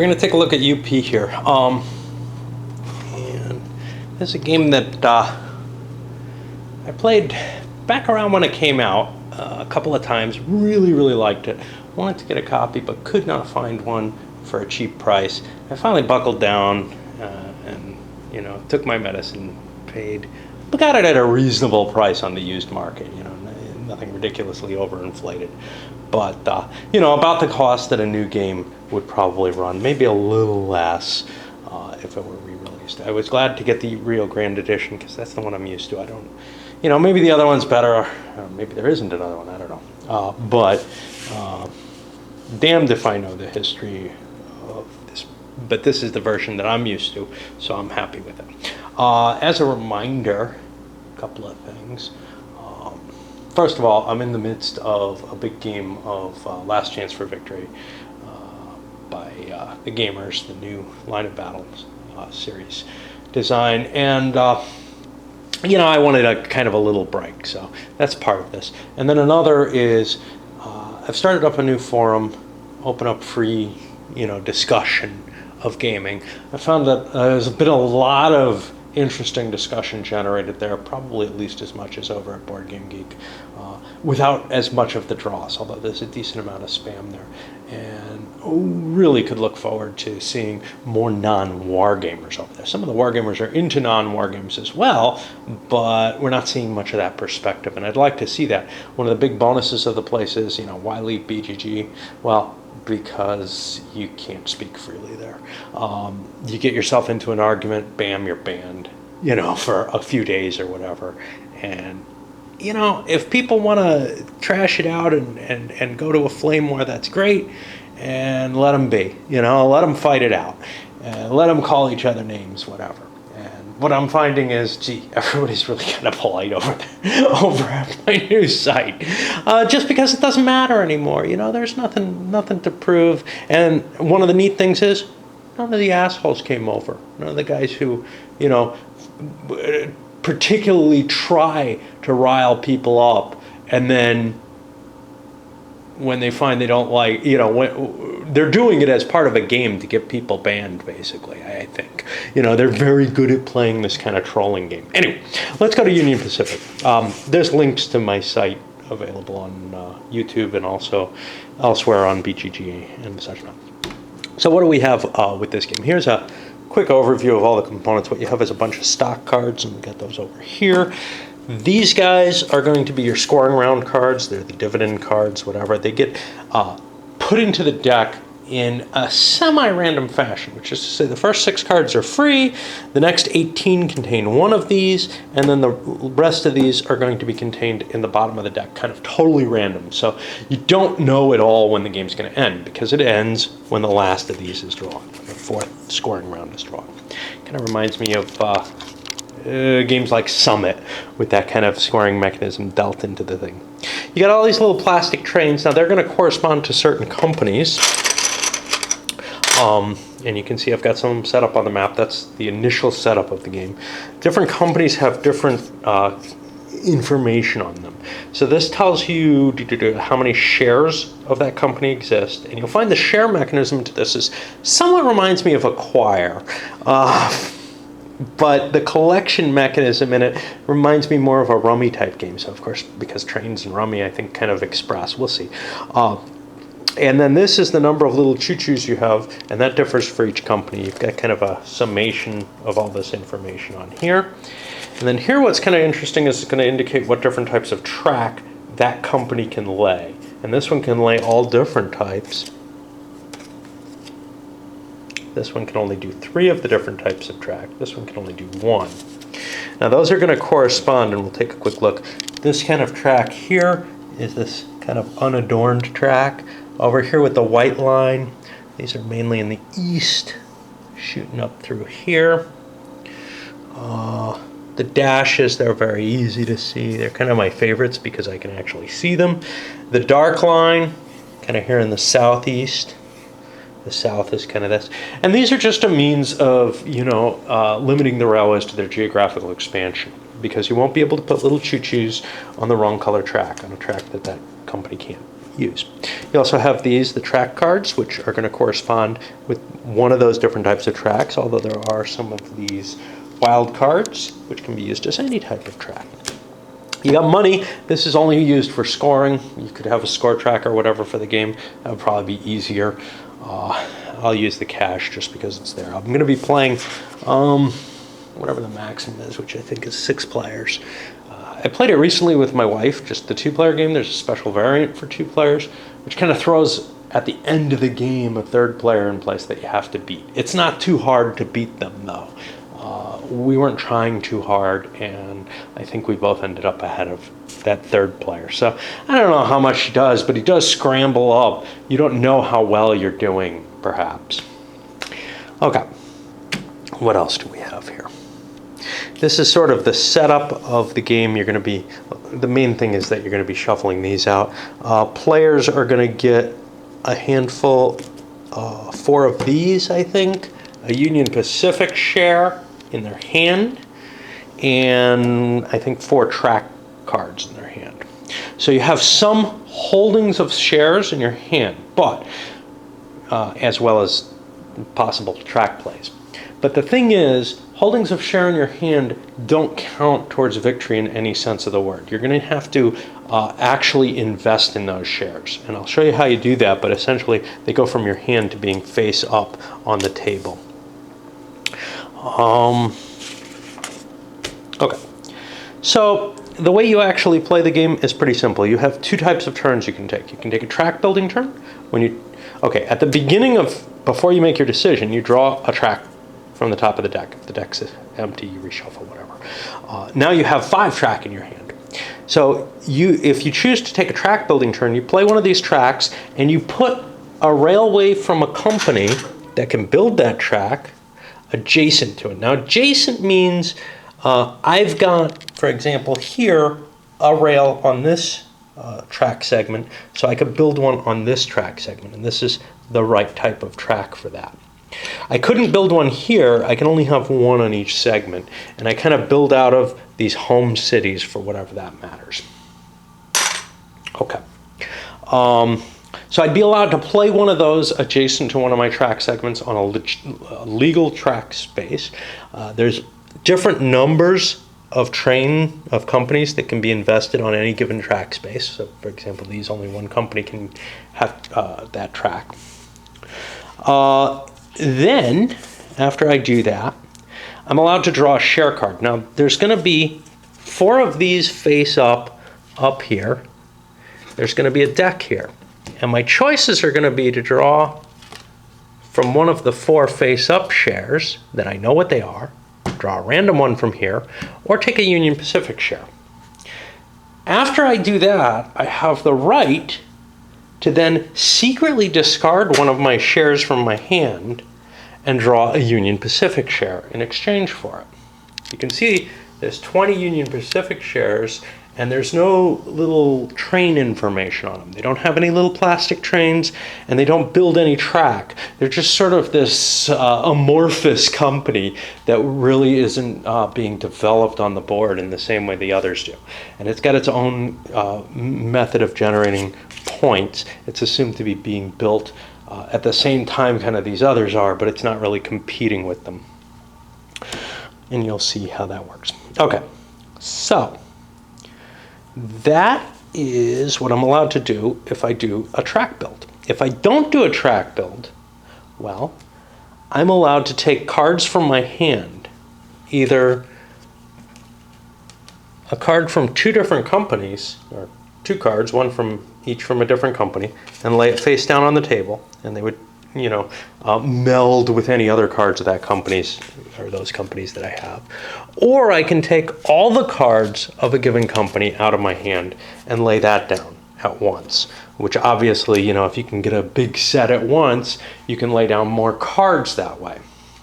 We're going to take a look at UP here. And this is a game that I played back around when it came out a couple of times. Really liked it. Wanted to get a copy, but could not find one for a cheap price. I finally buckled down and took my medicine, paid, but got it at a reasonable price on the used market. Nothing ridiculously overinflated. But about the cost that a new game would probably run, maybe a little less if it were re-released. I was glad to get the Rio Grande edition because that's the one I'm used to. I don't, maybe the other one's better, or maybe there isn't another one. I don't know. But damned if I know the history of this. But this is the version that I'm used to, so I'm happy with it. As a reminder, a couple of things. First of all, I'm in the midst of a big game of Last Chance for Victory by the Gamers, the new Line of Battles series design. And, I wanted a kind of a little break, so that's part of this. And then another is I've started up a new forum, open up free, discussion of gaming. I found that there's been a lot of interesting discussion generated there, probably at least as much as over at Board Game Geek, without as much of the dross, although there's a decent amount of spam there. And really could look forward to seeing more non-wargamers over there. Some of the wargamers are into non-wargames as well, but we're not seeing much of that perspective, and I'd like to see that. One of the big bonuses of the place is, why leave BGG? Well, because you can't speak freely there. You get yourself into an argument, bam, you're banned, for a few days or whatever. And, if people want to trash it out and go to a flame war, that's great. And let them be, let them fight it out. And let them call each other names, whatever. And what I'm finding is, everybody's really kind of polite over at my new site. Just because it doesn't matter anymore. There's nothing to prove. And one of the neat things is, none of the assholes came over. None of the guys who, particularly try to rile people up, and then when they find they don't like, when they're doing it as part of a game to get people banned, basically, I think. They're very good at playing this kind of trolling game. Anyway, let's go to Union Pacific. There's links to my site available on YouTube and also elsewhere on BGG and such. So what do we have with this game? Here's a quick overview of all the components. What you have is a bunch of stock cards, and we got those over here. These guys are going to be your scoring round cards. They're the dividend cards, whatever. They get put into the deck in a semi-random fashion, which is to say the first 6 cards are free, the next 18 contain one of these, and then the rest of these are going to be contained in the bottom of the deck, kind of totally random. So you don't know at all when the game's going to end, because it ends when the last of these is drawn, when the 4th scoring round is drawn. Kind of reminds me of games like Summit, with that kind of scoring mechanism dealt into the thing. You got all these little plastic trains. Now they're going to correspond to certain companies. And you can see I've got some set up on the map. That's the initial setup of the game. Different companies have different information on them. So this tells you how many shares of that company exist. And you'll find the share mechanism to this is somewhat reminds me of Acquire. But the collection mechanism in it reminds me more of a Rummy type game. So of course, because trains and Rummy, I think, kind of express. We'll see. And then this is the number of little choo-choos you have, and that differs for each company. You've got kind of a summation of all this information on here. And then here what's kind of interesting is it's going to indicate what different types of track that company can lay. And this one can lay all different types. This one can only do 3 of the different types of track. This one can only do 1. Now those are going to correspond, and we'll take a quick look. This kind of track here is this kind of unadorned track. Over here with the white line, these are mainly in the east, shooting up through here. The dashes, they're very easy to see. They're kind of my favorites because I can actually see them. The dark line, kind of here in the southeast. The south is kind of this. And these are just a means of, limiting the railways to their geographical expansion, because you won't be able to put little choo-choos on the wrong color track, on a track that company can't use. You also have these, the track cards, which are going to correspond with one of those different types of tracks, although there are some of these wild cards, which can be used as any type of track. You got money. This is only used for scoring. You could have a score track or whatever for the game. That would probably be easier. I'll use the cash just because it's there. I'm going to be playing whatever the maximum is, which I think is 6 players. I played it recently with my wife, just the 2-player game. There's a special variant for 2 players, which kind of throws at the end of the game a 3rd player in place that you have to beat. It's not too hard to beat them, though. We weren't trying too hard, and I think we both ended up ahead of that 3rd player. So I don't know how much he does, but he does scramble up. You don't know how well you're doing, perhaps. Okay, what else do we have here? This is sort of the setup of the game. You're going to be, the main thing is that you're going to be shuffling these out. Players are going to get a handful, 4 of these, I think, a Union Pacific share in their hand, and I think 4 track cards in their hand. So you have some holdings of shares in your hand, but as well as possible track plays. But the thing is, holdings of share in your hand don't count towards victory in any sense of the word. You're going to have to actually invest in those shares. And I'll show you how you do that, but essentially they go from your hand to being face up on the table. Okay, so the way you actually play the game is pretty simple. You have 2 types of turns you can take. You can take a track building turn when you, okay, at the beginning of, before you make your decision, you draw a track from the top of the deck. If the deck's empty, you reshuffle, whatever. Now you have 5 track in your hand. So if you choose to take a track building turn, you play one of these tracks and you put a railway from a company that can build that track adjacent to it. Now adjacent means I've got, for example, here a rail on this track segment, so I could build one on this track segment, and this is the right type of track for that. I couldn't build one here. I can only have one on each segment, and I kind of build out of these home cities for whatever that matters. Okay. So I'd be allowed to play one of those adjacent to one of my track segments on a legal track space. There's different numbers of companies that can be invested on any given track space. So, for example, only one company can have that track. Then, after I do that, I'm allowed to draw a share card. Now, there's going to be 4 of these face up here. There's going to be a deck here. And my choices are going to be to draw from one of the 4 face-up shares that I know what they are, draw a random one from here, or take a Union Pacific share. After I do that, I have the right to then secretly discard one of my shares from my hand and draw a Union Pacific share in exchange for it. You can see there's 20 Union Pacific shares, and there's no little train information on them. They don't have any little plastic trains, and they don't build any track. They're just sort of this amorphous company that really isn't being developed on the board in the same way the others do. And it's got its own method of generating points. It's assumed to be being built at the same time kind of these others are, but it's not really competing with them. And you'll see how that works. Okay, so that is what I'm allowed to do if I do a track build. If I don't do a track build, well, I'm allowed to take cards from my hand, either a card from 2 different companies, or 2 cards, one from each from a different company, and lay it face down on the table, and they would, meld with any other cards of that company's or those companies that I have. Or I can take all the cards of a given company out of my hand and lay that down at once, which obviously, if you can get a big set at once, you can lay down more cards that way.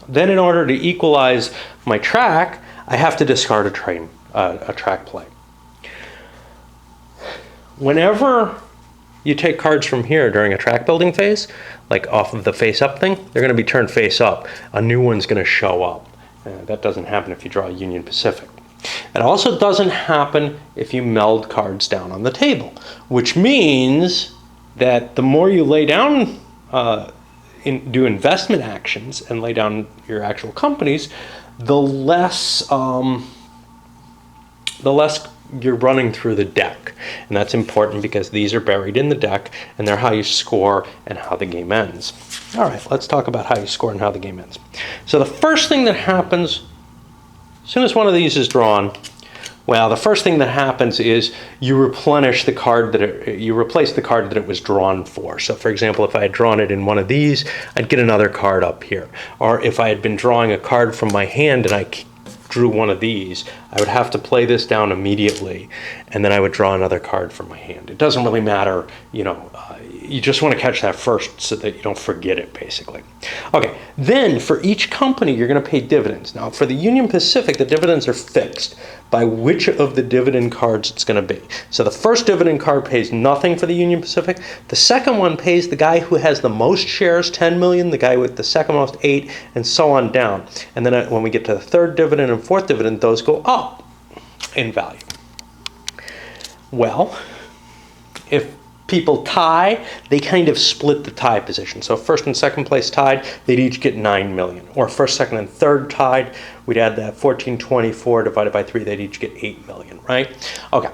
Then in order to equalize my track, I have to discard a track play. Whenever you take cards from here during a track building phase, like off of the face up thing, they're going to be turned face up. A new one's going to show up. That doesn't happen if you draw a Union Pacific. It also doesn't happen if you meld cards down on the table, which means that the more you lay down, do investment actions and lay down your actual companies, the less you're running through the deck. And that's important because these are buried in the deck and they're how you score and how the game ends. All right, let's talk about how you score and how the game ends. So the first thing that happens, as soon as one of these is drawn, well, the first thing that happens is you replenish the card you replace the card that it was drawn for. So for example, if I had drawn it in one of these, I'd get another card up here. Or if I had been drawing a card from my hand and I drew one of these, I would have to play this down immediately, and then I would draw another card from my hand. It doesn't really matter, you just want to catch that first so that you don't forget it, basically. Okay, then for each company, you're going to pay dividends. Now, for the Union Pacific, the dividends are fixed by which of the dividend cards it's going to be. So the first dividend card pays nothing for the Union Pacific. The second one pays the guy who has the most shares, 10 million, the guy with the second most, 8, and so on down. And then when we get to the third dividend and fourth dividend, those go up in value. Well, if people tie, they kind of split the tie position. So first and second place tied, they'd each get 9 million. Or first, second, and third tied, we'd add that 1424 divided by 3, they'd each get 8 million, right? Okay.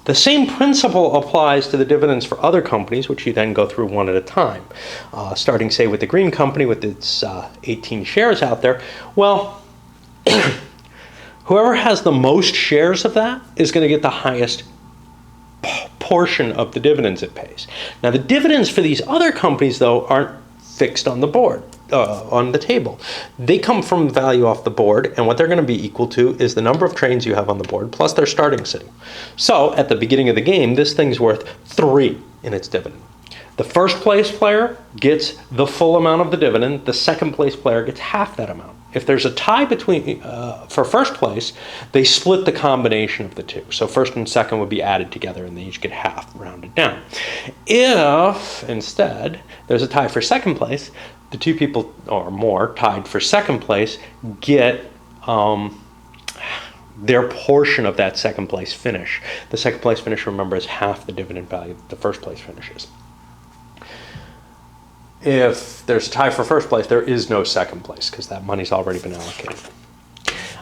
The same principle applies to the dividends for other companies, which you then go through one at a time. Starting, say, with the Green Company with its 18 shares out there. Well, whoever has the most shares of that is going to get the highest portion of the dividends it pays. Now, the dividends for these other companies, though, aren't fixed on the board, on the table. They come from value off the board, and what they're going to be equal to is the number of trains you have on the board plus their starting city. So, at the beginning of the game, this thing's worth 3 in its dividend. The first place player gets the full amount of the dividend. The second place player gets half that amount. If there's a tie between for first place, they split the combination of the two. So first and second would be added together and they each get half, rounded down. If instead there's a tie for second place, the two people or more tied for second place get their portion of that second place finish. The second place finish, remember, is half the dividend value that the first place finish is. If there's a tie for first place, there is no second place because that money's already been allocated.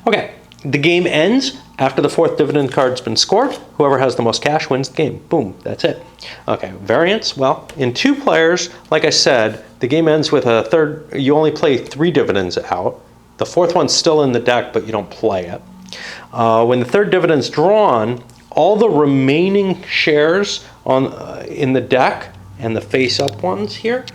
Okay, the game ends after the fourth dividend card's been scored. Whoever has the most cash wins the game. Boom, that's it. Okay, variance, well, in 2 players, like I said, the game ends with a third, you only play 3 dividends out. The fourth one's still in the deck, but you don't play it. When the third dividend's drawn, all the remaining shares in the deck and the face-up ones here,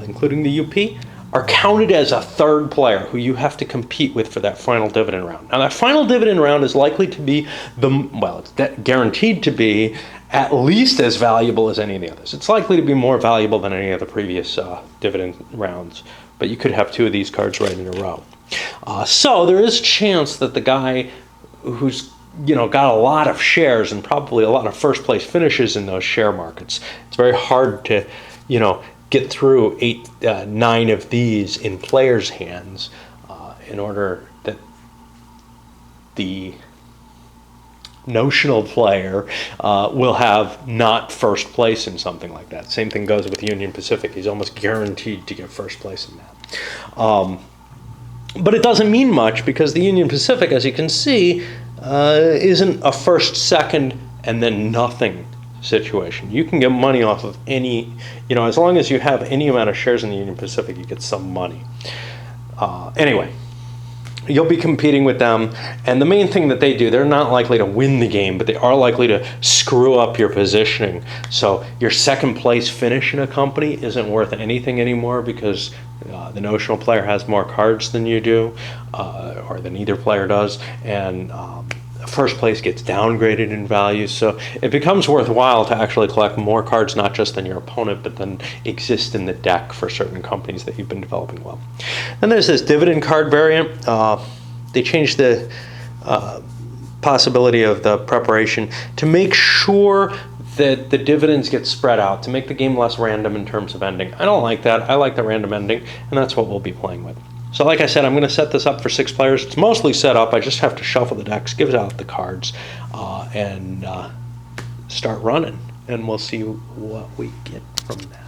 including the UP, are counted as a third player who you have to compete with for that final dividend round. Now, that final dividend round is likely to be it's guaranteed to be at least as valuable as any of the others. It's likely to be more valuable than any of the previous dividend rounds, but you could have 2 of these cards right in a row. So there is a chance that the guy who's got a lot of shares and probably a lot of first place finishes in those share markets, it's very hard to, get through 9 of these in players' hands in order that the notional player will have not first place in something like that. Same thing goes with Union Pacific. He's almost guaranteed to get first place in that. But it doesn't mean much because the Union Pacific, as you can see, isn't a first, second, and then nothing situation. You can get money off of any, as long as you have any amount of shares in the Union Pacific, you get some money. Anyway, you'll be competing with them, and the main thing that they do, they're not likely to win the game, but they are likely to screw up your positioning. So your second place finish in a company isn't worth anything anymore because the notional player has more cards than you do, or than either player does, and first place gets downgraded in value. So it becomes worthwhile to actually collect more cards, not just than your opponent, but then exist in the deck for certain companies that you've been developing well. Then there's this dividend card variant. They changed the possibility of the preparation to make sure that the dividends get spread out, to make the game less random in terms of ending. I don't like that. I like the random ending, and that's what we'll be playing with. So like I said, I'm going to set this up for 6 players. It's mostly set up. I just have to shuffle the decks, give out the cards, and start running. and we'll see what we get from that.